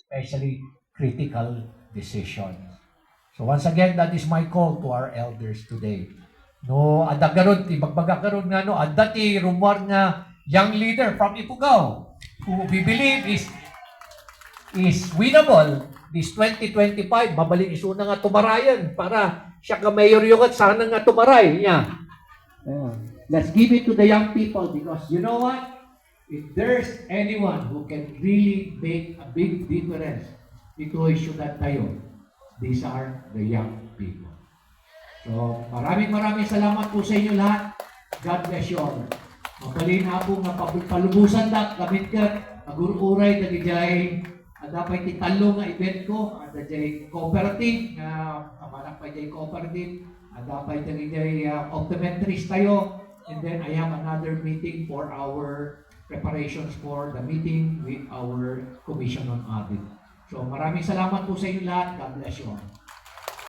especially critical decisions. So once again, that is my call to our elders today. No, ada karon ti bagbaga karon nga no, ada ti rumor nga young leader from Ifugao who we believe is winnable this 2025. Mabalik isuna nga tumarayan para siya ka mayor yung at sana nga tumaray niya. Let's give it to the young people because you know what? If there's anyone who can really make a big difference dito ay syudad tayo, these are the young people. So, maraming salamat po sa inyo lahat. God bless you all. Mabalin na po nga palubusan na kamit ka, agururay na gijay, dapat titalo nga event ko, at jay cooperative, amanak pa jay cooperative, dapat na gijay optometrist tayo, and then I have another meeting for our preparations for the meeting with our Commission on Audit. So maraming salamat po sa inyo lahat. God bless you all.